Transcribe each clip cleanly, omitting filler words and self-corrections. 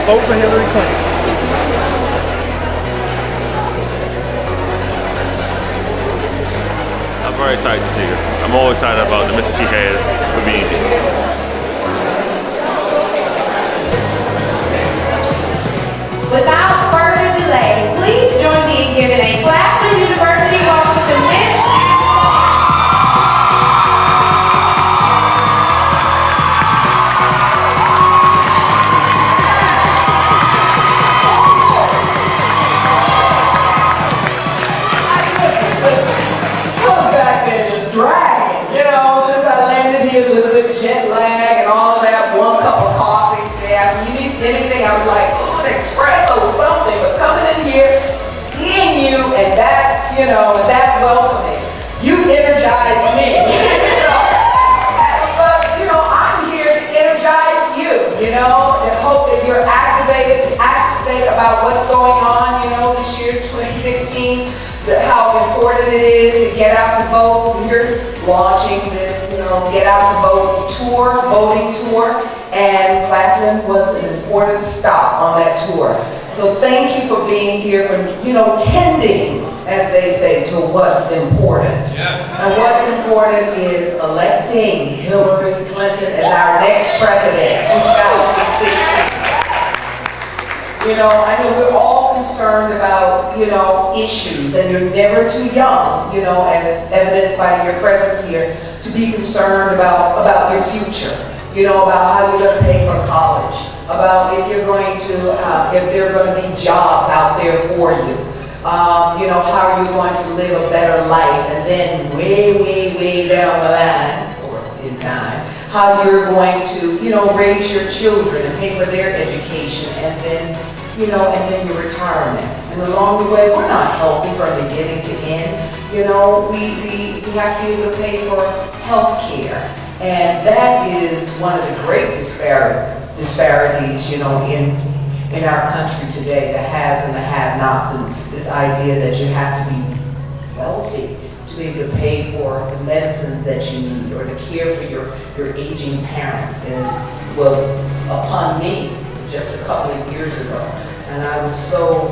Vote for Hillary Clinton. I'm very excited to see her. I'm always excited about the mission she has for being here. Without further delay, please join me in giving a Claflin University welcome to Miss Since I landed here, a little bit of jet lag and all of that, one cup of coffee, they asked me, you need anything? I was like, oh, an espresso, something, but coming in here, seeing you, and that, and that welcoming, you energized me, But, I'm here to energize you, and hope that you're activated about what's going on, this year, 2016. How important it is to get out to vote. We're launching this, Get Out to Vote tour, voting tour, and Claflin was an important stop on that tour. So thank you for being here, for, tending, as they say, to what's important. Yeah. And what's important is electing Hillary Clinton as our next president, 2016. I know we're all concerned about, issues, and you're never too young, as evidenced by your presence here, to be concerned about your future, about how you're going to pay for college, about if you're going to, if there are going to be jobs out there for you, how you're going to live a better life, and then way, way, way down the line, or in time, how you're going to, raise your children and pay for their education, and then your retirement. And along the way, we're not healthy from beginning to end. We have to be able to pay for health care. And that is one of the great disparities, in our country today, the haves and the have-nots, and this idea that you have to be wealthy to be able to pay for the medicines that you need or to care for your aging parents was upon me just a couple of years ago. And I was so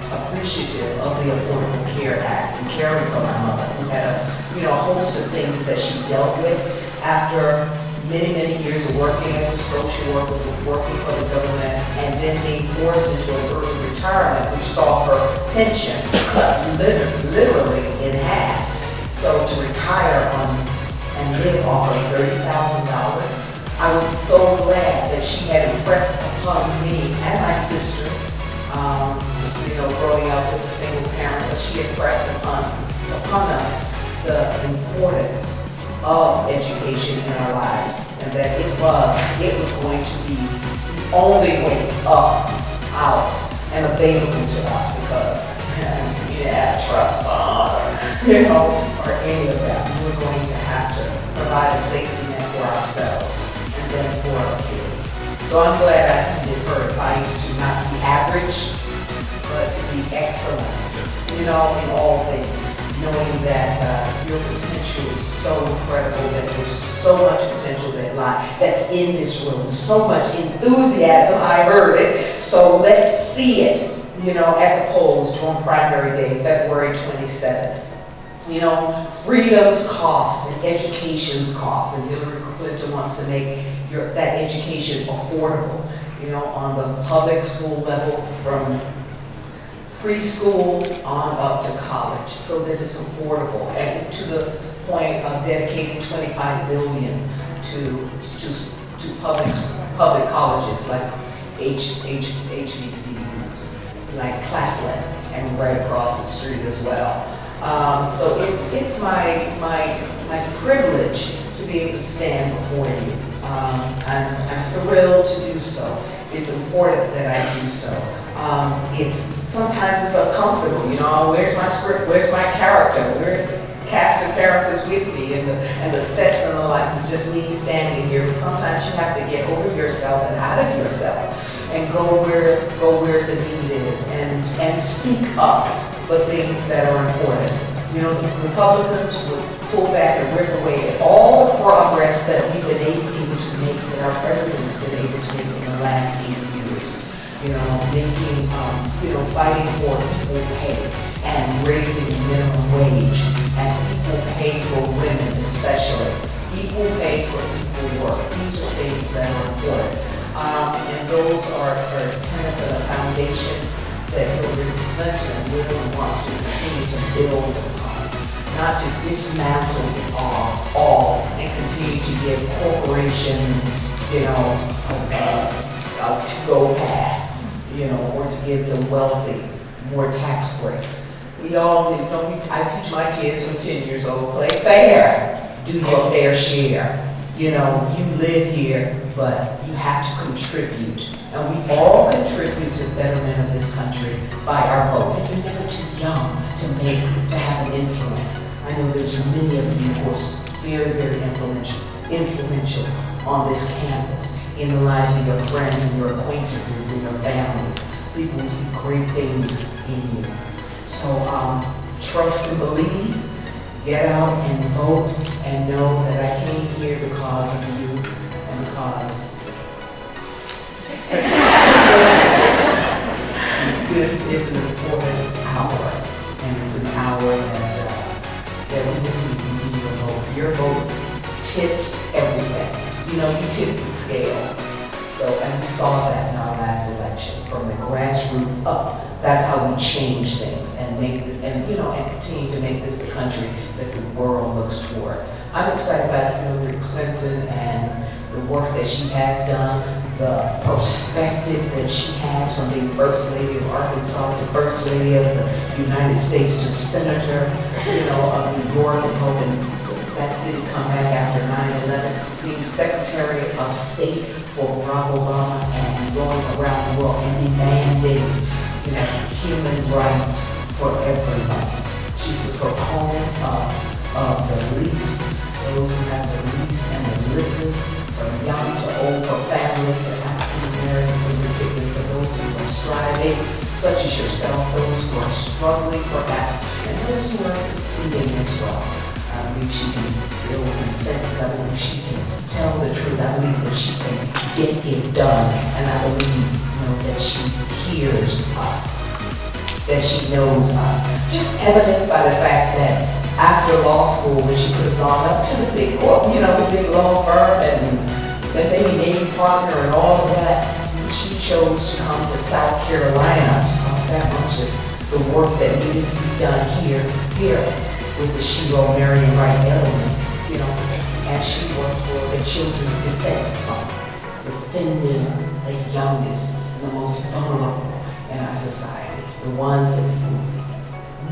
appreciative of the Affordable Care Act and caring for my mother, who had a host of things that she dealt with after many, many years of working as a social worker, working for the government, and then being forced into an early retirement, which saw her pension cut literally in half. So to retire and live off of $30,000, I was so glad that she had impressed upon me and my sister, growing up with a single parent, but she impressed upon us the importance of education in our lives, and that it was going to be the only way up, out, and available to us, because trust fund, or any of that. We're going to have to provide a safety net for ourselves and then for our kids. So I'm glad I heeded her advice to not be average, but to be excellent, in all things, knowing that your potential is so incredible, that there's so much potential that's in this room, so much enthusiasm, I heard it. So let's see it, at the polls on primary day, February 27th. Freedom's cost and education's cost, and Hillary Clinton wants to make that education affordable, on the public school level, from preschool on up to college, so that it's affordable, and to the point of dedicating $25 billion to public colleges like HBCUs, like Claflin, and right across the street as well. So it's my privilege to be able to stand before you. I'm thrilled to do so. It's important that I do so. Sometimes it's uncomfortable, where's my script, where's my character, where's the cast of characters with me, and the sets and the lights. It's just me standing here, but sometimes you have to get over yourself and out of yourself and go where the need is, and speak up for things that are important. The Republicans would pull back and rip away at all the progress that we've been able to make, that our president's been able to make in the last 8 years. making, fighting for equal pay and raising the minimum wage and equal pay for women especially, equal pay for equal work. These are things that are important. And those are tenets of the foundation that Hillary Clinton really wants to continue to build upon, not to dismantle all and continue to give corporations, to go past, or to give the wealthy more tax breaks. We all need, I teach my kids from 10 years old, play fair, do your fair share. You live here, but you have to contribute. And we all contribute to the betterment of this country by our vote. And you're never too young to have an influence. I know there's many of you who are very, very influential on this campus, in the lives of your friends and your acquaintances and your families. People who see great things in you. So trust and believe, get out and vote, and know that I came here because of you and because this is an important hour, and it's an hour that we need your vote. Your vote tips everything. You tip the scale. So, and we saw that in our last election, from the grassroots up. That's how we change things and continue to make this the country that the world looks toward. I'm excited about Hillary Clinton and the work that she has done, the perspective that she has from being First Lady of Arkansas to First Lady of the United States to Senator, of New York, and hoping that city come back after 9/11, being Secretary of State for Barack Obama and going around the world and demanding human rights for everyone. She's a proponent of the least, those who have the least and the littlest, from young to old, for families and African Americans in particular, for those who are striving, such as yourself, those who are struggling perhaps, and those who are succeeding as well. I believe she can build consensus. I believe she can tell the truth. I believe that she can get it done. And I believe that she hears us, that she knows us. Just evidenced by the fact that after law school, when she could have gone up to the big court, the big law firm and maybe named partner and all of that, she chose to come to South Carolina. She thought that much of the work that needed to be done here. With the Shiro Marion Wright Edelman, and she worked for the Children's Defense Fund, defending the youngest and the most vulnerable in our society, the ones that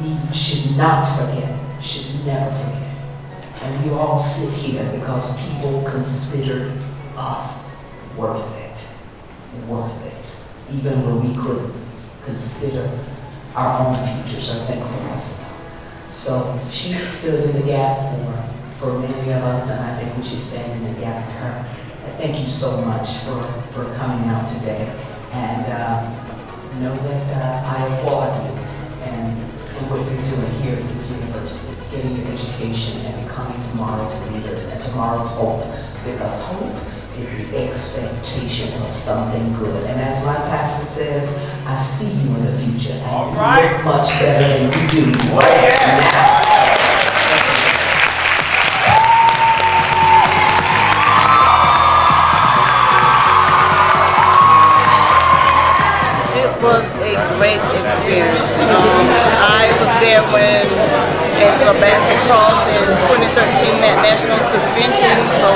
people should not forget, should never forget. And we all sit here because people considered us worth it, even when we couldn't consider our own futures or think for ourselves. So she stood in the gap for many of us, and I think we should stand in the gap for her. I thank you so much for coming out today, and know that I applaud you and what you're doing here at this university, getting your education and becoming tomorrow's leaders and tomorrow's hope, because hope is the expectation of something good. And as my pastor says, I see you in the future. And you look much better than you do right now. It was a great experience. I was there when Angela Bassett crossed in 2013 at National School Convention, so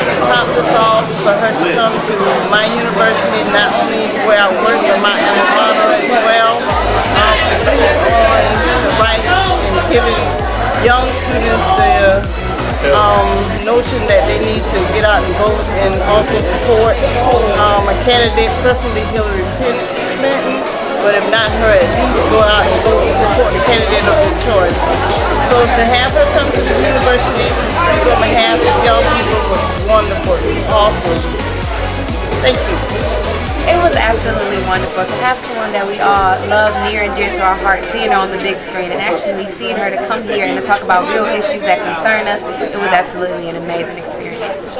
it topped us off for her to come to my university, not only where I work, but my alma mater as well, to stand on the rights and giving young students the notion that they need to get out and vote and also support a candidate, preferably Hillary Clinton, but if not her, at least go out and vote and support the candidate of their choice. So to have her come to the university to speak on behalf of young people was wonderful. It was awesome. Thank you. It was absolutely wonderful to have someone that we all love near and dear to our hearts, seeing her on the big screen and actually seeing her to come here and to talk about real issues that concern us. It was absolutely an amazing experience.